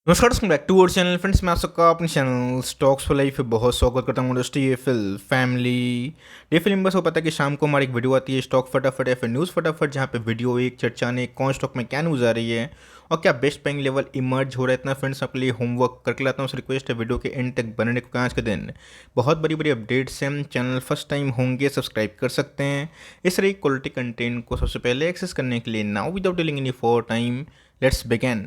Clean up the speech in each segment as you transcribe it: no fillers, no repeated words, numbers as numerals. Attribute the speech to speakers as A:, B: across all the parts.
A: नमस्कार दोस्तों, back to our channel. Friends, मैं आप सबका अपने चैनल स्टॉक्स फॉर लाइफ पे बहुत स्वागत करता हूँ। इंडस्ट्री ये फैमिली बस वो पता है कि शाम को हमारी एक वीडियो आती है स्टॉक फटाफट या फिर न्यूज़ फटाफट, जहाँ पे वीडियो एक चर्चा ने कौन स्टॉक में क्या न्यूज़ आ रही है और क्या बेस्ट पेइंग लेवल इमर्ज हो रहा है। इतना फ्रेंड्स आपके लिए होमवर्क करके लाता हूँ। रिक्वेस्ट है वीडियो के एंड तक बनने को। आज के दिन बहुत बड़ी बड़ी अपडेट्स हैं। चैनल फर्स्ट टाइम होंगे सब्सक्राइब कर सकते हैं। इस तरह क्वालिटी कंटेंट को सबसे पहले एक्सेस करने के लिए now without dealing any for time let's begin.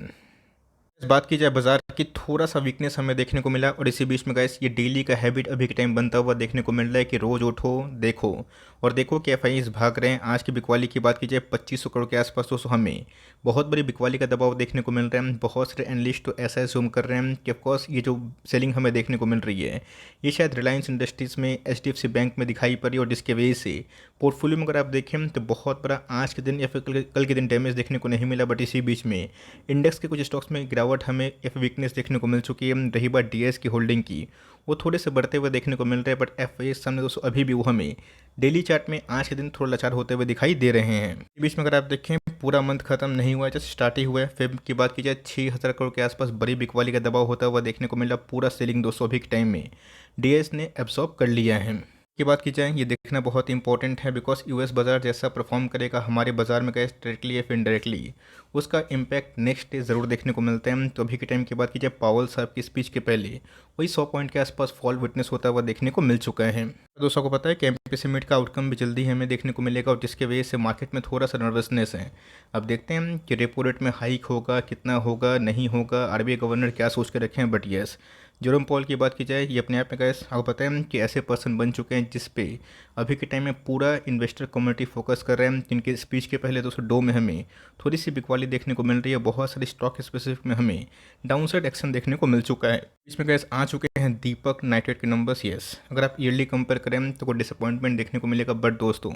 A: इस बात की जाए बाजार की, थोड़ा सा वीकनेस हमें देखने को मिला और इसी बीच में गाइस ये डेली का हैबिट अभी के टाइम बनता हुआ देखने को मिल रहा है कि रोज उठो देखो और देखो कि एफआईज भाग रहे हैं। आज की बिकवाली की बात की जाए 2500 करोड़ के आसपास, दोस्तों हमें बहुत बड़ी बिकवाली का दबाव देखने को मिल रहा है। बहुत सारे एनालिस्ट तो ऐसा एज्यूम कर रहे हैं कि ऑफकोर्स ये जो सेलिंग हमें देखने को मिल रही है ये शायद रिलायंस इंडस्ट्रीज़ में एचडीएफसी बैंक में दिखाई पड़ी और जिसके वजह से पोर्टफोलियो में अगर आप देखें तो बहुत बड़ा आज के दिन या फिर कल के दिन डैमेज देखने को नहीं मिला। बट इसी बीच में इंडेक्स के कुछ स्टॉक्स में गिरावट हमें या फिर वीकनेस देखने को मिल चुकी है। रही बात डीएस की होल्डिंग की, वो थोड़े से बढ़ते हुए देखने को मिल रहे हैं। बट एफ सामने दोस्तों अभी भी वो हमें डेली चार्ट में आज के दिन थोड़ा लाचार होते हुए दिखाई दे रहे हैं। इस बीच में अगर आप देखें पूरा मंथ खत्म नहीं हुआ है, जस्ट स्टार्ट ही हुआ है। फेब की बात की जाए 6000 करोड़ के आसपास बड़ी बिकवाली का दबाव होता हुआ देखने को मिला। पूरा सेलिंग दोस्तों अभी के टाइम में डीएस ने एब्सॉर्ब कर लिया है। की बात की जाए ये देखना बहुत इंपॉर्टेंट है बिकॉज यूएस बाज़ार जैसा परफॉर्म करेगा हमारे बाज़ार में कैसे डायरेक्टली या फिर इनडायरेक्टली, उसका इम्पैक्ट नेक्स्ट डे ज़रूर देखने को मिलते हैं। तो अभी के टाइम की बात की जाए पावल साहब की स्पीच के पहले वही 100 पॉइंट के आसपास फॉल विटनेस होता हुआ देखने को मिल चुका है। दोस्तों को पता है कि एमपी समिट का आउटकम भी जल्दी हमें देखने को मिलेगा और जिसके वजह से मार्केट में थोड़ा सा नर्वसनेस है। अब देखते हैं कि रेपो रेट में हाइक होगा, कितना होगा, नहीं होगा, आरबीआई गवर्नर क्या सोच के रखे हैं। बट येस, जेरोम पॉल की बात की जाए ये अपने आप में गैस आपको पता है कि ऐसे पर्सन बन चुके हैं जिस पे अभी के टाइम में पूरा इन्वेस्टर कम्युनिटी फोकस कर रहे हैं। जिनके स्पीच के पहले दोस्तों डो में हमें थोड़ी सी बिकवाली देखने को मिल रही है। बहुत सारे स्टॉक स्पेसिफिक में हमें डाउनसाइड एक्शन देखने को मिल चुका है। इसमें गैस आ चुके हैं दीपक नाइट्रेट के नंबर्स। येस, अगर आप ईयरली कंपेयर करें तो कोई डिसअपॉइंटमेंट देखने को मिलेगा। बट दोस्तों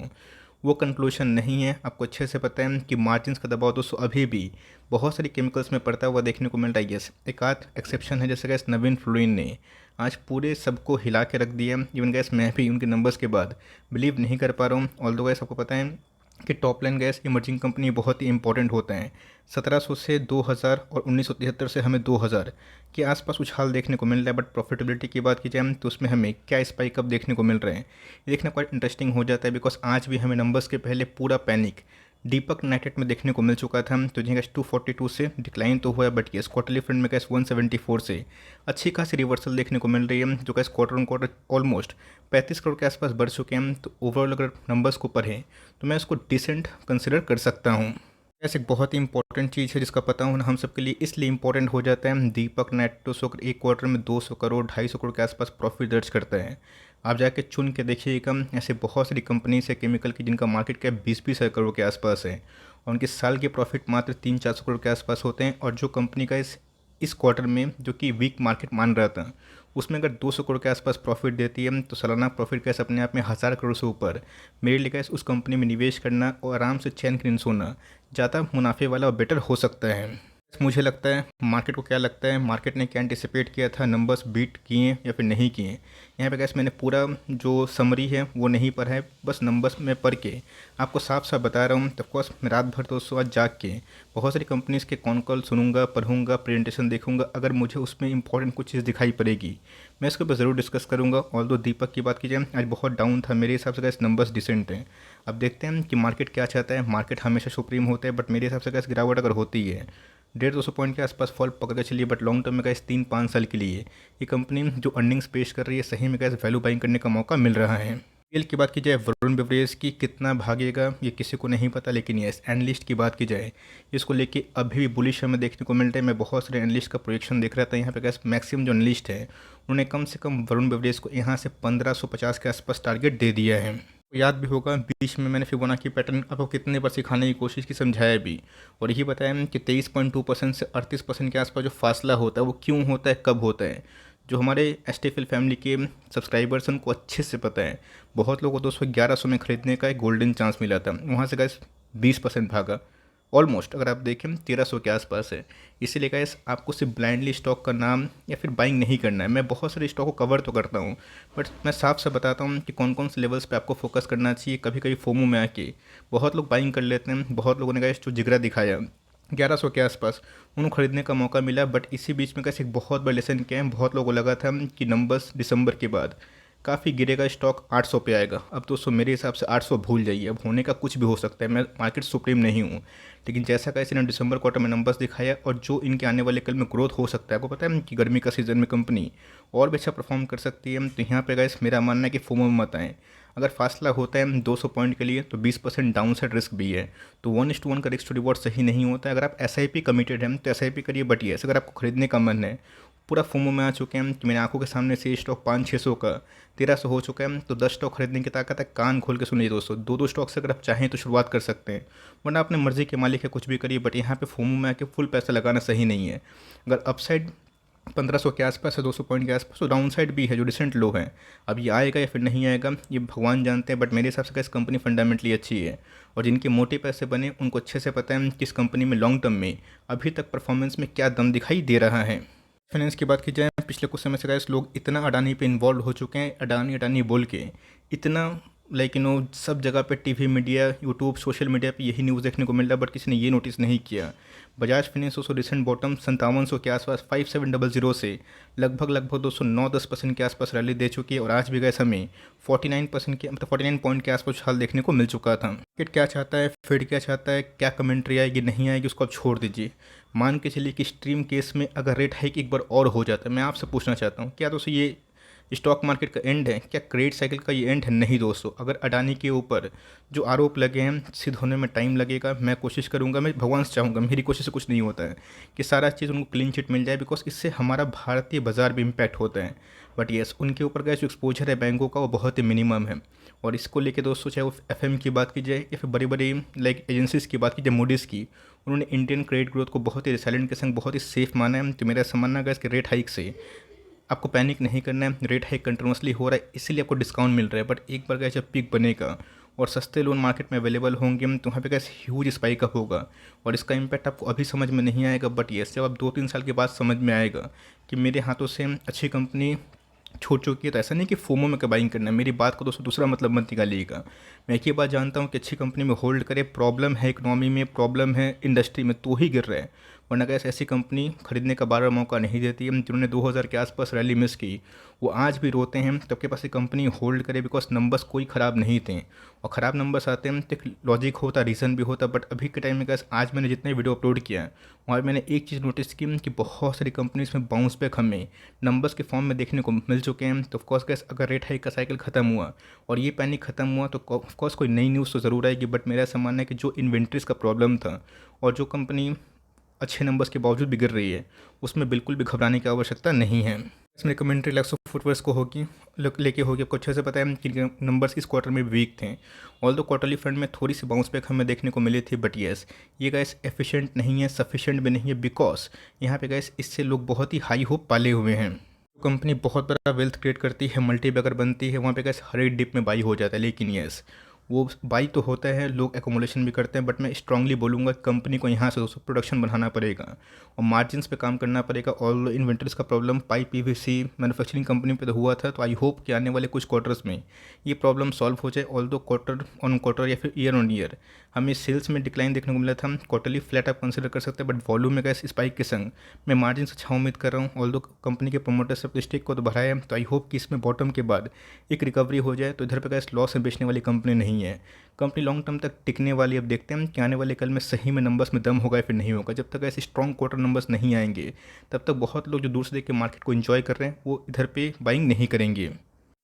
A: वो कंक्लूशन नहीं है। आपको अच्छे से पता है कि मार्जिन्स का दबाव दोस्तों अभी भी बहुत सारी केमिकल्स में पड़ता हुआ देखने को मिल रहा है। यस, एक आध एक्सेप्शन है, जैसे गैस नवीन फ्लोरिन ने आज पूरे सबको हिला के रख दिया। इवन गैस मैं भी उनके नंबर्स के बाद बिलीव नहीं कर पा रहा हूँ। ऑल दो गैस आपको पता है कि top line gas emerging company बहुत ही इंपॉर्टेंट होता है। 1700 से 2000 और 1973 से हमें 2000 के आसपास उछाल देखने को मिल रहा है। बट प्रॉफिटेबिलिटी की बात की जाए तो उसमें हमें क्या स्पाइक अप देखने को मिल रहे हैं ये देखना क्वाइट इंटरेस्टिंग हो जाता है। बिकॉज आज भी हमें नंबर्स के पहले पूरा पैनिक दीपक नाइट्रेट में देखने को मिल चुका था। तो जी गैस 242 से डिक्लाइन तो हुआ है। बट ये क्वार्टरली फ्रंट में गैस 174 से अच्छी खासी रिवर्सल देखने को मिल रही है, जो gas quarter on quarter almost 35 crore के आसपास बढ़ चुके हैं। तो ओवरऑल अगर नंबर्स के ऊपर है तो मैं इसको डिसेंट कंसिडर कर सकता हूँ। ऐसे एक बहुत ही इंपॉर्टेंट चीज़ है जिसका पता होना हम सबके लिए इसलिए इंपॉर्टेंट हो जाता है। दीपक नेट तो एक क्वार्टर में 200 करोड़ 250 करोड़ के आसपास प्रॉफिट दर्ज करता है। आप जाके चुन के देखिएगा, ऐसे बहुत सारी कंपनीज है केमिकल की जिनका मार्केट कैप 20-20 करोड़ के आसपास है और उनके साल के प्रॉफिट मात्र 300-400 करोड़ के आसपास होते हैं। और जो कंपनी का इस क्वार्टर में जो कि वीक मार्केट मान रहा था उसमें अगर 200 करोड़ के आसपास प्रॉफिट देती है तो सालाना प्रॉफिट कैसे अपने आप में 1000 करोड़ से ऊपर मेरे लिए कैसे उस कंपनी में निवेश करना और आराम से चैन की नींद सोना ज़्यादा मुनाफे वाला और बेटर हो सकता है। मुझे लगता है मार्केट को क्या लगता है, मार्केट ने क्या एंटिसिपेट किया था, नंबर्स बीट किए या फिर नहीं किए। यहाँ पे कैसे मैंने पूरा जो समरी है वो नहीं पढ़ा है, बस नंबर्स में पढ़ के आपको साफ साफ बता रहा हूँ। तो ऑफकोर्स मैं रात भर दोस्तों आज जाग के बहुत सारी कंपनीज़ के कॉन कॉल सुनूंगा, पढ़ूंगा, प्रेजेंटेशन देखूंगा। अगर मुझे उसमें इंपॉर्टेंट कुछ चीज़ दिखाई पड़ेगी मैं इसके ऊपर ज़रूर डिस्कस करूँगा। ऑल दो दीपक की बात की जाए आज बहुत डाउन था मेरे हिसाब से, कैसे नंबर्स डिसेंट हैं। अब देखते हैं कि मार्केट क्या चाहता है। मार्केट हमेशा सुप्रीम होता है बट मेरे हिसाब से कैसे गिरावट अगर होती है 150-200 पॉइंट के आसपास फॉल पकड़ के चलिए। बट लॉन्ग टर्म में कैसे 3-5 साल के लिए ये कंपनी जो अर्निंग्स पेश कर रही है सही में कैसे वैल्यू बाइंग करने का मौका मिल रहा है। एल की बात की जाए वरुण बेवरेज की कितना भागेगा ये किसी को नहीं पता, लेकिन यस एनालिस्ट की बात की जाए इसको लेके अभी भी बुलिश हमें देखने को मिल रहा है। मैं बहुत सारे एनालिस्ट का प्रोजेक्शन देख रहा था। यहाँ पे कैसे मैक्सिमम जो एनालिस्ट है उन्होंने कम से कम वरुण बेवरेज को यहाँ से 1550 के आसपास टारगेट दे दिया है। याद भी होगा बीच में मैंने फिबोनाची पैटर्न आपको कितने बार सिखाने की कोशिश की, समझाया भी और यही बताया कि 23.2% से 38% के आसपास जो फासला होता है वो क्यों होता है, कब होता है। जो हमारे एस्टेफिल फैमिली के सब्सक्राइबर्स उनको अच्छे से पता है। बहुत लोगों को 1100 में खरीदने का एक गोल्डन चांस मिला था, वहाँ से गैस 20% भागा। ऑलमोस्ट अगर आप देखें 1300 के आसपास है। इसीलिए गैस आपको सिर्फ ब्लाइंडली स्टॉक का नाम या फिर बाइंग नहीं करना है। मैं बहुत सारे स्टॉक को कवर तो करता हूँ बट मैं साफ साफ बताता हूँ कि कौन कौन से लेवल्स पे आपको फोकस करना चाहिए। कभी कभी फोमो में आके बहुत लोग बाइंग कर लेते हैं। बहुत लोगों ने गैस जो जिगरा दिखाया 1100 के आसपास उनको खरीदने का मौका मिला। बट इसी बीच में कैसे एक बहुत बड़ा लेसन क्या है, बहुत लोगों को लगा था कि नंबर्स दिसंबर के बाद काफ़ी गिरेगा, स्टॉक 800 पे आएगा। अब दोस्तों मेरे हिसाब से 800 भूल जाइए, अब होने का कुछ भी हो सकता है, मैं मार्केट सुप्रीम नहीं हूँ। लेकिन जैसा कैसे इन्होंने दिसंबर क्वार्टर में नंबर्स दिखाया और जो इनके आने वाले कल में ग्रोथ हो सकता है, आपको पता है कि गर्मी का सीज़न में कंपनी और भी अच्छा परफॉर्म कर सकती है। तो यहाँ पे गाइस मेरा मानना है कि फोमो में मत आएँ। अगर फासला होता है 200 पॉइंट के लिए तो 20% डाउन साइड रिस्क भी है। तो 1:1 का रिस्क टू रिवॉर्ड सही नहीं होता है। अगर आप SIP कमिटेड हैं तो SIP करिए, बट येस अगर आपको खरीदने का मन है, पूरा फोमो में आ चुके हैं कि मेरी आंखों के सामने से स्टॉक 500-600 का 1300 हो चुका है, तो 10 स्टॉक खरीदने की ताकत है। कान खोल के सुनिए दोस्तों, दो दो स्टॉक से अगर आप चाहें तो शुरुआत कर सकते हैं, वरना अपने मर्जी के मालिक है, कुछ भी करिए। बट यहाँ पे फोमो में आके फुल पैसा लगाना सही नहीं है। अगर अपसाइड 1500 के आसपास है, 200 पॉइंट के आसपास, तो डाउन साइड भी है जो रिसेंट लो है। अब ये आएगा या फिर नहीं आएगा ये भगवान जानते हैं। बट मेरे हिसाब से इस कंपनी फंडामेंटली अच्छी है और जिनके मोटे पैसे बने उनको अच्छे से पता है कि इस कंपनी में लॉन्ग टर्म में अभी तक परफॉर्मेंस में क्या दम दिखाई दे रहा है। फाइनेंस की बात की जाए, पिछले कुछ समय से गाइस लोग इतना अडानी पे इन्वॉल्व हो चुके हैं, अडानी अडानी बोल के इतना सब जगह पे TV media YouTube social media पे यही न्यूज़ देखने को मिल रहा है। बट किसी ने ये नोटिस नहीं किया बजाज फाइनेंस उसको रिसेंट बॉटम 5700 के आसपास 5700 से लगभग 209-10% के आसपास रैली दे चुकी है। और आज भी गए हमें 49% के मतलब 49 पॉइंट के आसपास हाल देखने को मिल चुका था। मार्केट क्या चाहता है, फेड क्या चाहता है, क्या कमेंट्री आएगी नहीं आएगी उसको आप छोड़ दीजिए। मान के चलिए कि स्ट्रीम केस में अगर रेट हाइक एक बार और हो जाता है, मैं आपसे पूछना चाहता हूँ क्या दोस्तों ये स्टॉक मार्केट का एंड है? क्या क्रेडिट साइकिल का ये एंड है? नहीं दोस्तों। अगर अडानी के ऊपर जो आरोप लगे हैं सिद्ध होने में टाइम लगेगा। मैं कोशिश करूंगा, मैं भगवान से चाहूँगा, मेरी कोशिश से कुछ नहीं होता है कि सारा चीज़ उनको क्लीन चिट मिल जाए, बिकॉज इससे हमारा भारतीय बाजार भी इम्पैक्ट होता है। बट येस उनके ऊपर का जो एक्सपोजर है बैंकों का वो बहुत ही मिनिमम है। और इसको लेके दोस्तों चाहे वो FM की बात की जाए या फिर बड़ी बड़ी एजेंसीज़ की बात की जाए, मूडीज़ की, उन्होंने इंडियन क्रेडिट ग्रोथ को बहुत ही रिसाइलेंट के संग बहुत ही सेफ माना है। तो मेरा ऐसा मानना है इसके रेट हाइक से आपको पैनिक नहीं करना है। रेट हाइक कंटिन्यूसली हो रहा है इसीलिए आपको डिस्काउंट मिल रहा है। बट एक बार जब पीक बनेगा और सस्ते लोन मार्केट में अवेलेबल होंगे तो वहाँ पे कैसे ह्यूज स्पाइक अप होगा और इसका इम्पैक्ट आपको अभी समझ में नहीं आएगा। बट ये जब आप 2-3 साल के बाद समझ में आएगा कि मेरे हाथों से अच्छी कंपनी छूट चुकी है। तो ऐसा नहीं कि फोमो में बाइंग करना है, मेरी बात को दोस्तों दूसरा मतलब मत निकालिएगा। मैं एक ही बात जानता हूँ कि अच्छी कंपनी में होल्ड करे, प्रॉब्लम है इकोनॉमी में, प्रॉब्लम है इंडस्ट्री में तो ही गिर रहा है, वरना कैसे ऐसी कंपनी खरीदने का बार बार मौका नहीं देती है। जिन्होंने 2000 के आसपास रैली मिस की वो आज भी रोते हैं तब के पास ये कंपनी होल्ड करे, बिकॉज नंबर्स कोई ख़राब नहीं थे। और ख़राब नंबर्स आते हैं तो एक लॉजिक होता, रीज़न भी होता। बट अभी के टाइम में कैसे आज मैंने जितने वीडियो अपलोड किया है वहाँ मैंने एक चीज़ नोटिस की कि बहुत सारी कंपनीज में बाउंस बैक हमें नंबर्स के फॉर्म में देखने को मिल चुके हैं। तो ऑफकोर्स कैसे अगर रेट हाइक का साइकिल ख़त्म हुआ और ये पैनिक ख़त्म हुआ तो ऑफकोर्स कोई नई न्यूज़ तो ज़रूर आएगी। बट मेरा ऐसा मानना है कि जो इन्वेंट्रीज का प्रॉब्लम था और जो कंपनी अच्छे नंबर्स के बावजूद भी गिर रही है उसमें बिल्कुल भी घबराने की आवश्यकता नहीं है। इसमें कमेंट्री लैक्स ऑफ फुटवर्स को होगी लेके होगी। आपको अच्छे से पता है कि नंबर्स इस क्वार्टर में वीक थे, ऑल दो क्वार्टरली फ्रंट में थोड़ी सी बाउंस बैक हमें देखने को मिली थी। बट येस ये गैस एफिशिएंट नहीं है, सफिशिएंट भी नहीं है, बिकॉज यहाँ पे गैस इससे लोग बहुत ही हाई होप पाले हुए हैं। कंपनी बहुत बड़ा वेल्थ क्रिएट करती है, मल्टी बैगर बनती है, वहाँ पे गैस हर एक डिप में बाई हो जाता है। लेकिन येस वो बाई तो होता है, लोग एकोमोलेशन भी करते हैं। बट मैं स्ट्रांगली बोलूँगा कंपनी को यहाँ से दोस्तों प्रोडक्शन बढ़ाना पड़ेगा और मार्जिन्स पे काम करना पड़ेगा। ऑल इन्वेंटरीज का problem pipe PVC manufacturing company पे तो हुआ था, तो आई होप कि आने वाले कुछ क्वार्टर्स में ये प्रॉब्लम सॉल्व हो जाए। ऑल दो क्वार्टर ऑन क्वार्टर या फिर ईयर ऑन ईयर हमें सेल्स में डिक्लाइन देखने को मिला था, क्वार्टरली फ्लैट आप कंसिडर कर सकते हैं। बट वॉल्यूम में कैसे स्पाइक के संग मैं मार्जिन से अच्छा उम्मीद कर रहा हूँ। ऑल दो कंपनी के प्रोमोटर से स्टेक को तो बढ़ाया, तो आई होप कि इसमें बॉटम के बाद एक रिकवरी हो जाए। तो इधर पे कैसे लॉस में बेचने वाली कंपनी नहीं है, कंपनी लॉन्ग टर्म तक टिकने वाली। अब देखते हैं कि आने वाले कल में सही में नंबर्स में दम होगा या फिर नहीं होगा। जब तक ऐसे स्ट्रॉन्ग क्वार्टर नंबर्स नहीं आएंगे तब तक बहुत लोग जो दूर से देख के मार्केट को एंजॉय कर रहे हैं वो इधर पे बाइंग नहीं करेंगे।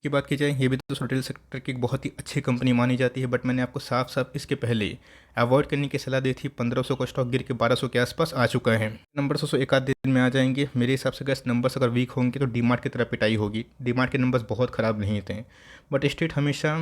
A: की बात की जाए ये भी तो रिटेल सेक्टर की एक बहुत ही अच्छी कंपनी मानी जाती है। बट मैंने आपको साफ साफ इसके पहले अवॉइड करने की सलाह दी थी। 1500 का स्टॉक गिर के 1200 के आसपास आ चुका है। नंबर एक आध दिन में आ जाएंगे मेरे हिसाब से। गैस नंबर्स अगर वीक होंगे तो डीमार्ट की तरह पिटाई होगी। डीमार्ट के नंबर्स बहुत ख़राब नहीं थे, बट स्टेट हमेशा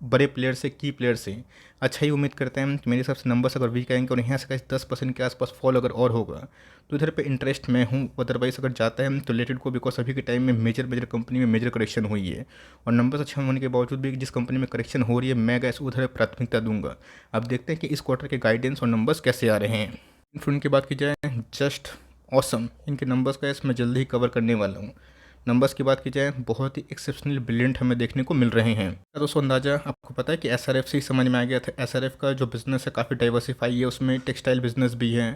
A: बड़े प्लेयर से, की प्लेयर से अच्छा ही उम्मीद करते हैं कि मेरे हिसाब से नंबर्स अगर वीक आएंगे और यहाँ से 10% के आसपास फॉल अगर और होगा तो इधर पे इंटरेस्ट मैं हूँ। अदरवाइज अगर जाता है तो लेटेड को, बिकॉज अभी के टाइम में मेजर कंपनी में मेजर करेक्शन हुई है और नंबर्स अच्छे होने के बावजूद भी जिस कंपनी में करेक्शन हो रही है मैं गैस उधर प्राथमिकता दूंगा। अब देखते हैं कि इस क्वार्टर के गाइडेंस और नंबर्स कैसे आ रहे हैं। इन्फ्लुएंस की बात की जाए जस्ट ऑसम, इनके नंबर्स गैस मैं जल्दी ही कवर करने वाला हूँ। नंबर्स की बात की जाए बहुत ही एक्सेप्शनल ब्रिलियंट हमें देखने को मिल रहे हैं। दोस्तों अंदाज़ा आपको पता है कि SRF से ही समझ में आ गया था। SRF का जो बिज़नेस है काफ़ी डाइवर्सिफाई है, उसमें टेक्सटाइल बिजनेस भी है,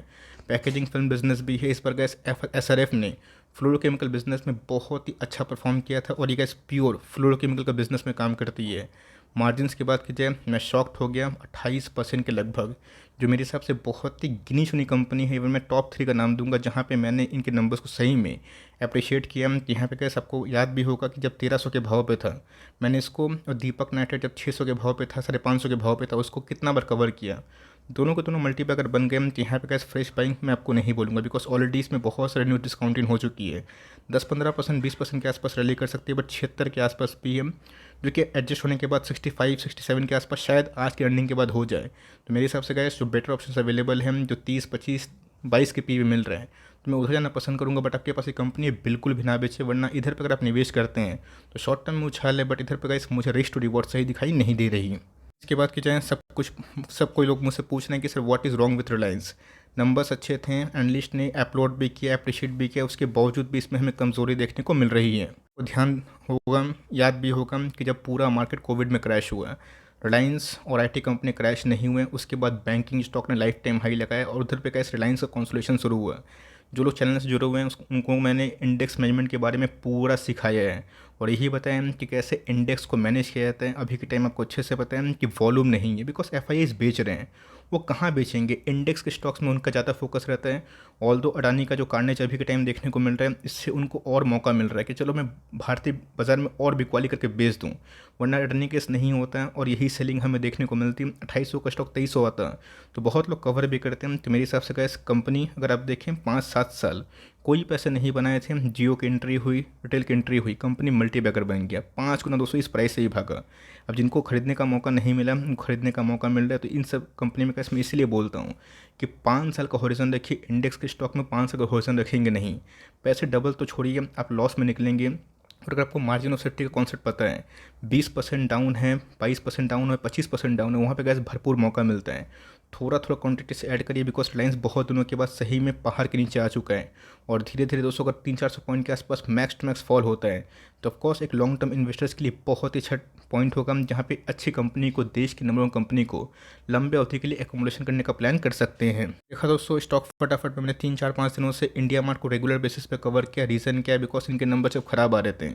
A: पैकेजिंग फिल्म बिजनेस भी है। इस पर गैस SRF ने फ्लोरोकेमिकल बिजनेस में बहुत ही अच्छा परफॉर्म किया था और ये गैस प्योर फ्लोरोकेमिकल का बिजनेस में काम करती है। मार्जिन्स की बात की जाए, मैं शॉक्ड हो गया, 28% के लगभग, जो मेरे हिसाब से बहुत ही गिनी चुनी कंपनी है। इवन मैं टॉप 3 का नाम दूंगा जहाँ पे मैंने इनके नंबर्स को सही में अप्रिशिएट किया। यहाँ पे कैसे आपको याद भी होगा कि जब 1300 के भाव पे था मैंने इसको, और दीपक नाइट्रेट जब 600 के भाव पे था, 550 के भाव पे था, उसको कितना बार कवर किया। दोनों के दोनों मल्टीपैकर बन गए। तो यहाँ पे कैसे फ्रेश बाइंग मैं आपको नहीं बोलूँगा, बिकॉज ऑलरेडी इसमें बहुत सारे न्यू डिस्काउंटिंग हो चुकी है। 10-15%, 20% के आसपास रैली कर सकती है, बट 76 के आसपास भी है, जो कि एडजस्ट होने के बाद 65-67 के आसपास शायद आज की अर्निंग के बाद हो जाए। तो मेरे हिसाब से गैस जो बेटर ऑप्शन अवेलेबल हैं, जो 30-25-22 के पी मिल रहे हैं, तो मैं उधर जाना पसंद करूंगा। बट आपके पास ये कंपनी बिल्कुल भी ना बेचे, वरना इधर पर अगर आप निवेश करते हैं तो शॉर्ट टर्म में उछाल है, बट इधर पर गैस मुझे रिस्क टू रिवॉर्ड सही दिखाई नहीं दे रही। इसके बाद की जाए, सब कोई लोग मुझसे पूछ रहे हैं कि sir what is wrong with Reliance. Numbers अच्छे थे, एनालिस्ट ने अपलोड भी किया, अप्रिशिएट भी किया, उसके बावजूद भी इसमें हमें कमज़ोरी देखने को मिल रही है। तो ध्यान होगा, याद भी होगा कि जब पूरा मार्केट कोविड में क्रैश हुआ, रिलायंस और आईटी कंपनी क्रैश नहीं हुए, उसके बाद बैंकिंग स्टॉक ने लाइफ टाइम हाई लगाया और उधर पे कैसे रिलायंस का कंसोलिडेशन शुरू हुआ। जो लोग चैनल से जुड़े हुए हैं उनको मैंने इंडेक्स मैनेजमेंट के बारे में पूरा सिखाया है और यही बताया कि कैसे इंडेक्स को मैनेज किया जाता है। अभी के टाइम आपको अच्छे से पता है कि वॉल्यूम नहीं है, बिकॉज FIIs बेच रहे हैं, वो कहाँ बेचेंगे, इंडेक्स के स्टॉक्स में उनका ज़्यादा फोकस रहता है। ऑल दो अडानी का जो कार्नेज अभी के टाइम देखने को मिल रहा है, इससे उनको और मौका मिल रहा है कि चलो मैं भारतीय बाजार में और बिकवाली करके बेच दूँ, वरना अडानी केस नहीं होता है और यही सेलिंग हमें देखने को मिलती है। 2800 का स्टॉक 2300 आता है, तो बहुत लोग कवर भी करते हैं। तो मेरे हिसाब से कैसे कंपनी अगर आप देखें 5-7 साल कोई पैसे नहीं बनाए थे, जियो की एंट्री हुई, रिटेल की एंट्री हुई, कंपनी मल्टीबैगर बन गया, 5 गुना 200 इस प्राइस से ही भागा। अब जिनको खरीदने का मौका नहीं मिला, उनको खरीदने का मौका मिल रहा है। तो इन सब कंपनी में कैसे मैं इसलिए बोलता हूँ कि 5 साल का होरिजन रखिए, इंडेक्स के स्टॉक में 5 साल का होरिजन रखेंगे नहीं, पैसे डबल तो छोड़िए, आप लॉस में निकलेंगे। और अगर आपको मार्जिन ऑफ सेफ्टी का कॉन्सेप्ट पता है, 20% डाउन है, 22% डाउन है, 25% डाउन है, वहाँ पे गैस भरपूर मौका मिलता है। थोड़ा थोड़ा क्वांटिटी से ऐड करिए, बिकॉज रिलायंस बहुत दिनों के बाद सही में पहाड़ के नीचे आ चुका है और धीरे धीरे दोस्तों अगर 300-400 पॉइंट के आसपास मैक्स टू मैक्स फॉल होता है, तो ऑफकोर्स एक लॉन्ग टर्म इन्वेस्टर्स के लिए बहुत ही अच्छा पॉइंट होगा, जहाँ पे अच्छी कंपनी को, देश की नंबर 1 कंपनी को लंबे अवधि के लिए एकोमोडेशन करने का प्लान कर सकते हैं। देखा दोस्तों, स्टॉक फटाफट मैंने 3-4-5 दिनों से इंडिया मार्ट को रेगुलर बेसिस पे कवर किया। रीज़न क्या है, बिकॉज इनके नंबर जब खराब आ रहे थे,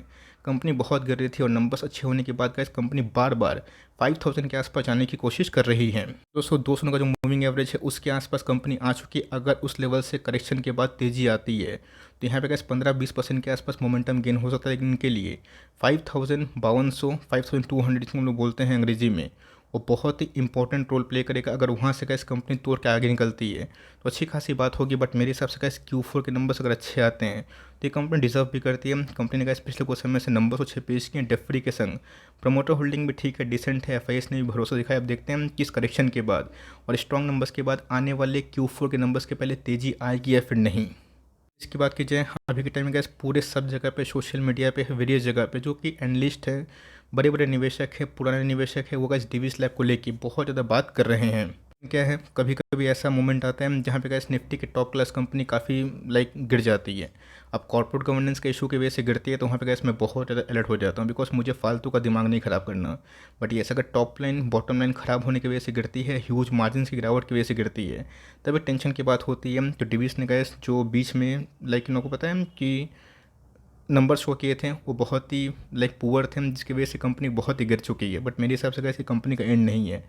A: कंपनी बहुत गिर रही थी और नंबर्स अच्छे होने के बाद गाइस कंपनी बार बार 5000 के आसपास जाने की कोशिश कर रही है। दोस्तों 200 का जो मूविंग एवरेज है उसके आसपास कंपनी आ चुकी है। अगर उस लेवल से करेक्शन के बाद तेज़ी आती है तो यहाँ पे गाइस 15-20% के आसपास मोमेंटम गेन हो सकता है, लेकिन इनके लिए 5200, 5200 जिसको हम लोग बोलते हैं अंग्रेजी में, वो बहुत ही इंपॉर्टेंट रोल प्ले करेगा। अगर वहाँ से कैसे कंपनी तोड़ के आगे निकलती है तो अच्छी खासी बात होगी, बट मेरे हिसाब से कैसे Q4 के नंबर्स अगर अच्छे आते हैं तो ये कंपनी डिजर्व भी करती है। कंपनी ने कैसे पिछले कुछ समय से नंबर्स अच्छे पेश किए, डेफ्री के संग प्रमोटर होल्डिंग भी ठीक है, डिसेंट है, FIS ने भी भरोसा दिखाया। अब देखते हैं किस करेक्शन के बाद और स्ट्रॉन्ग नंबर्स के बाद आने वाले Q4 के नंबर्स के पहले तेज़ी आएगी या फिर नहीं। इसकी बात की जाए, अभी के टाइम में गैस पूरे सब जगह पे, सोशल मीडिया पे, वेरियस जगह पे जो कि एनालिस्ट है, बड़े बड़े निवेशक है, पुराने निवेशक है, वो गैस डिविस लैब को लेके बहुत ज़्यादा बात कर रहे हैं। क्या है, कभी कभी ऐसा मोमेंट आता है जहाँ पे गैस निफ्टी की टॉप क्लास कंपनी काफ़ी गिर जाती है। अब कॉर्पोरेट गवर्नेंस के इशू की वजह से गिरती है, तो वहाँ पे गैस मैं बहुत ज़्यादा अलर्ट हो जाता हूँ, बिकॉज मुझे फालतू का दिमाग नहीं ख़राब करना। बट ये अगर टॉप लाइन बॉटम लाइन ख़राब होने की वजह से गिरती है, ह्यूज मार्जिन की गिरावट की वजह से गिरती है, तभी टेंशन की बात होती है। तो डिविस ने गैस जो बीच में इन लोगों को पता है कि नंबर शो किए थे वो बहुत ही पुअर थे, जिसकी वजह से कंपनी बहुत ही गिर चुकी है। बट मेरे हिसाब से कैसे कंपनी का एंड नहीं है।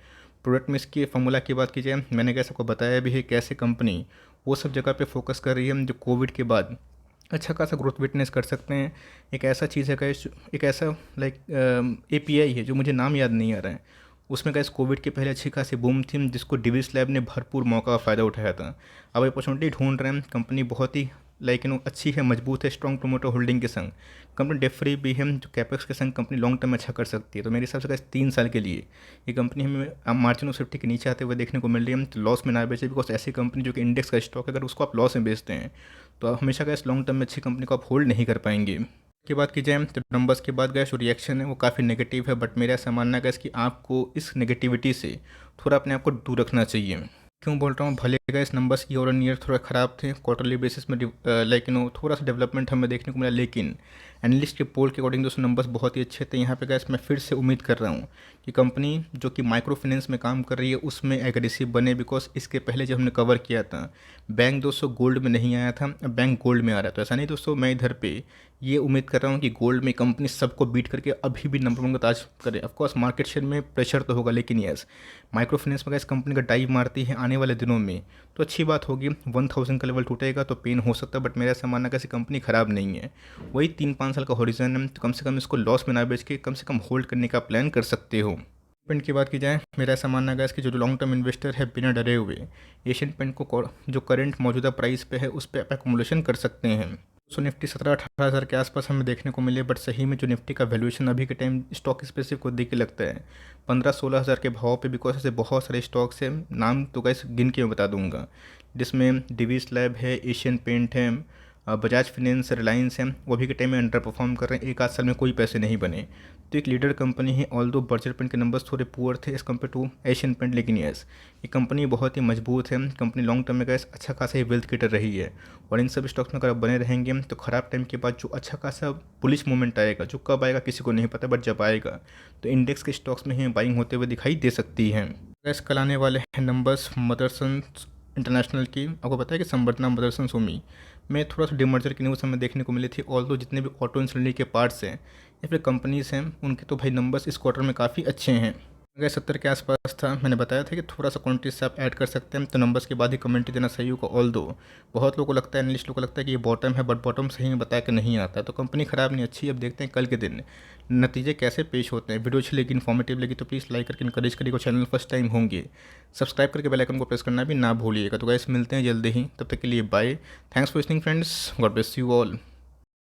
A: प्रोडक्ट मिक्स की फॉर्मूला की बात की जाए, मैंने कैसे आपको बताया भी है कैसे कंपनी वो सब जगह पे फोकस कर रही है जो कोविड के बाद अच्छा खासा ग्रोथ विटनेस कर सकते हैं। एक ऐसा चीज़ है गाइस, एक ऐसा API है जो मुझे नाम याद नहीं आ रहा है, उसमें गाइस कोविड के पहले अच्छी खासी बूम थी, जिसको डिविस लैब ने भरपूर मौका का फ़ायदा उठाया था। अब अपॉर्चुनिटी ढूंढ रहे हैं, कंपनी बहुत ही अच्छी है, मजबूत है, स्ट्रॉन्ग प्रोमोटर होल्डिंग के संग कंपनी डेट फ्री भी है, जो कैपेक्स के संग कंपनी लॉन्ग टर्म में अच्छा कर सकती है। तो मेरे हिसाब से 3 साल के लिए ये कंपनी हमें मार्जिन ऑफ सेफ्टी के नीचे आते हुए देखने को मिल रही है। तो लॉस में ना बेचे, बिकॉज ऐसी कंपनी जो कि इंडेक्स का स्टॉक है, अगर उसको आप लॉस में बेचते हैं तो हमेशा गैस लॉन्ग टर्म में अच्छी कंपनी को आप होल्ड नहीं कर पाएंगे। की बात की जाए तो नंबर्स के बाद गैस जो रिएक्शन है वो काफ़ी नेगेटिव है, बट मेरा ऐसा मानना है गैस कि आपको इस नेगेटिविटी से थोड़ा अपने आप को दूर रखना चाहिए। क्यों बोल रहा हूँ भले guys, numbers year on year थोड़ा ख़राब थे, क्वार्टरली बेसिस में लाइक थोड़ा सा डेवलपमेंट हमें देखने को मिला, लेकिन एनालिस्ट के पोल के अकॉर्डिंग दोस्तों नंबर्स बहुत ही अच्छे थे। यहाँ पे गाइस मैं फिर से उम्मीद कर रहा हूँ कि कंपनी जो कि माइक्रो फाइनेंस में काम कर रही है उसमें एग्रेसिव बने, बिकॉज इसके पहले जब हमने कवर किया था बैंक दोस्तों गोल्ड में नहीं आया था, अब बैंक गोल्ड में आ रहा है। तो ऐसा नहीं दोस्तों, मैं इधर पे ये उम्मीद कर रहा हूँ कि गोल्ड में कंपनी सबको बीट करके अभी भी नंबर वन का ताज करे। ऑफकोर्स मार्केट शेयर में प्रेशर तो होगा, लेकिन यस माइक्रो फाइनेंस में इस कंपनी का डाइव मारती है आने वाले दिनों में तो अच्छी बात होगी। 1000 का लेवल टूटेगा तो पेन हो सकता है, बट मेरा ऐसा मानना कैसी कंपनी ख़राब नहीं है। वही 3-5 साल का हॉरिजन है, तो कम से कम इसको लॉस में ना बेच के कम से कम होल्ड करने का प्लान कर सकते हो। पेंट की बात की जाए, मेरा ऐसा मानना है कि जो लॉन्ग टर्म इन्वेस्टर है बिना डरे हुए एशियन पेंट को जो करंट मौजूदा प्राइस पे है उस पर आप एक्मुलेशन कर सकते हैं। सो निफ्टी 17-18 हज़ार के आसपास हमें देखने को मिले, बट सही में जो निफ्टी का वैल्यूएशन अभी के टाइम स्टॉक स्पेसिफिक को देख के लगता है 15-16 हज़ार के भाव पे, बिकॉज ऐसे बहुत सारे स्टॉक्स हैं, नाम तो कैसे गिन के मैं बता दूंगा, जिसमें डिवीस लैब है, एशियन पेंट है, बजाज फिनेंस, रिलायंस है, वो अभी के टाइम में अंडर परफॉर्म कर रहे हैं, एक आध साल में कोई पैसे नहीं बने। तो एक लीडर कंपनी है, ऑल दो बर्जर पेंट के नंबर्स थोड़े पुअर थे as compare to Asian paint, लेकिन यस ये कंपनी बहुत ही मजबूत है। कंपनी लॉन्ग टर्म में गैस अच्छा खासा ही वेल्थ क्रिएटर रही है, और इन सब स्टॉक्स में अगर आप बने रहेंगे तो ख़राब टाइम के बाद जो अच्छा खासा बुलिश मूवमेंट आएगा, जो कब आएगा किसी को नहीं पता, बट जब आएगा तो इंडेक्स के स्टॉक्स में ही बाइंग होते हुए दिखाई दे सकती है। गैस कल आने वाले हैं नंबर्स मदरसन इंटरनेशनल की। आपको पता है कि संवर्धना मदरसन सोमी में थोड़ा सा डिमर्जर की न्यूज़ हमें देखने को मिली थी। ऑल दो जितने भी ऑटो इंडस्ट्री के पार्ट्स हैं या फिर कंपनीज़ हैं उनके तो भाई नंबर्स इस क्वार्टर में काफ़ी अच्छे हैं। अगर 70 के आसपास था, मैंने बताया था कि थोड़ा सा क्वांटिटी से आप ऐड कर सकते हैं तो नंबर्स के बाद ही कमेंट्री देना सही होगा। ऑल दो बहुत लोगों को लगता है, एनालिस्ट लोगों को लगता है कि ये बॉटम है, बट बॉटम सही में बताया कि नहीं आता। तो कंपनी ख़राब नहीं अच्छी। अब देखते हैं कल के दिन नतीजे कैसे पेश होते हैं। वीडियो अच्छी लगी, इन्फॉर्मेटिव लगी तो प्लीज़ लाइक करके इनकरेज करिएगा। चैनल फर्स्ट टाइम होंगे सब्सक्राइब करके बेल आइकन को प्रेस करना भी ना भूलिएगा। तो गाइस मिलते हैं जल्दी ही, तब तक के लिए bye. Thanks for listening friends, God bless you all.